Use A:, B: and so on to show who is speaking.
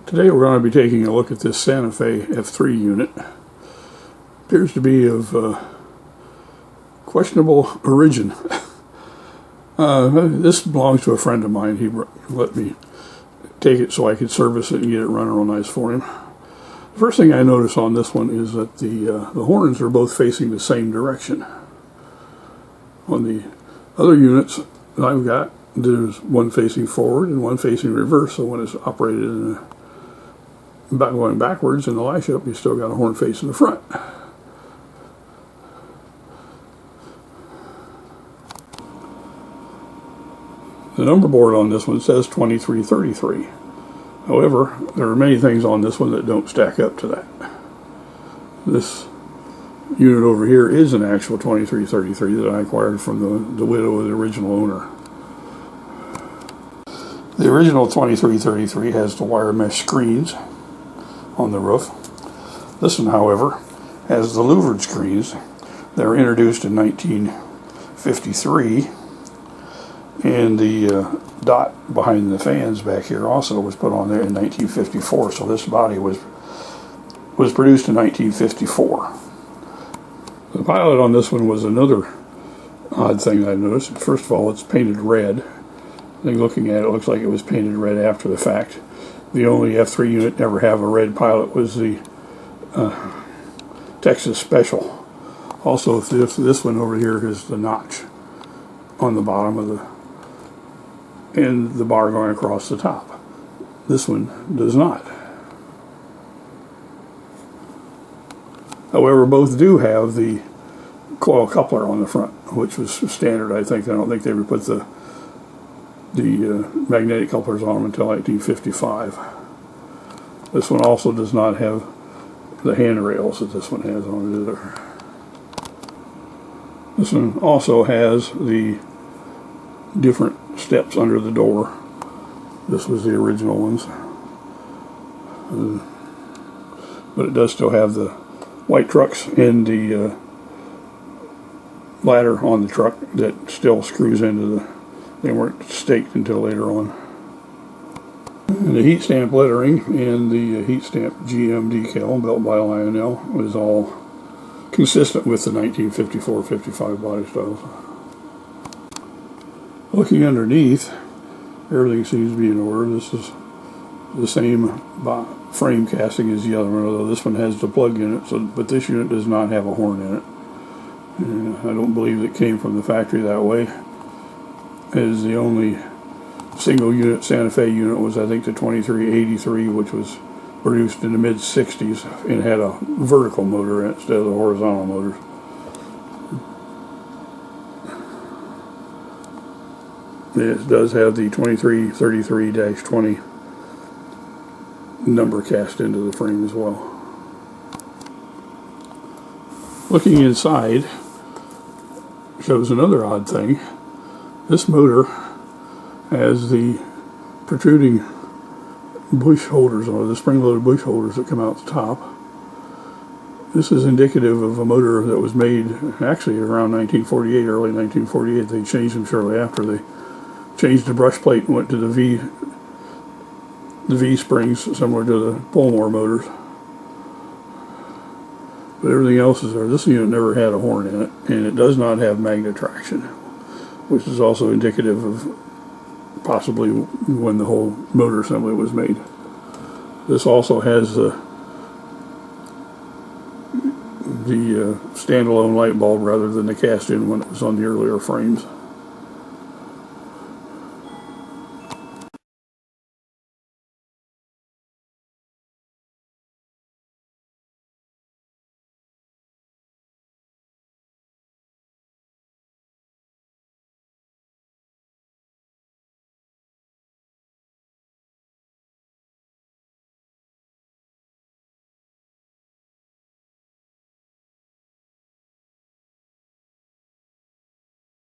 A: Today we're going to be taking a look at this Santa Fe F3 unit. Appears to be of questionable origin. This belongs to a friend of mine. He let me take it so I could service it and get it running real nice for him. The first thing I notice on this one is that the horns are both facing the same direction. On the other units that I've got, there's one facing forward and one facing reverse, so when it's operated in going backwards in the lash up, you still got a horn face in the front. The number board on this one says 2333. However, there are many things on this one that don't stack up to that. This unit over here is an actual 2333 that I acquired from the widow of the original owner. The original 2333 has the wire mesh screens on the roof. This one, however, has the louvered screens. They were introduced in 1953, and the dot behind the fans back here also was put on there in 1954. So this body was produced in 1954. The pilot on this one was another odd thing I noticed. First of all, it's painted red. I think looking at it, looks like it was painted red after the fact. The only F3 unit to ever have a red pilot was the Texas Special. Also, this one over here is the notch on the bottom of and the bar going across the top. This one does not. However, both do have the coil coupler on the front, which was standard, I think. I don't think they ever put the magnetic couplers on them until 1955. This one also does not have the handrails that this one has on it either. This one also has the different steps under the door. This was the original ones. But it does still have the white trucks and the ladder on the truck that still screws into they weren't staked until later on. And the heat stamp lettering and the heat stamp GM decal built by Lionel was all consistent with the 1954-55 body styles. Looking underneath, everything seems to be in order. This is the same frame casting as the other one, although this one has the plug in it, but this unit does not have a horn in it. And I don't believe it came from the factory that way. As the only single unit Santa Fe unit was, I think, the 2383, which was produced in the mid-60s and had a vertical motor in it instead of the horizontal motors. It does have the 2333-20 number cast into the frame as well. Looking inside shows another odd thing. This motor has the protruding bush holders, or the spring-loaded bush holders that come out the top. This is indicative of a motor that was made actually around 1948, early 1948. They changed them shortly after. They changed the brush plate and went to the V springs, similar to the Polmore motors. But everything else is there. This unit never had a horn in it, and it does not have magnet traction, which is also indicative of possibly when the whole motor assembly was made. This also has the standalone light bulb rather than the cast-in one that was on the earlier frames.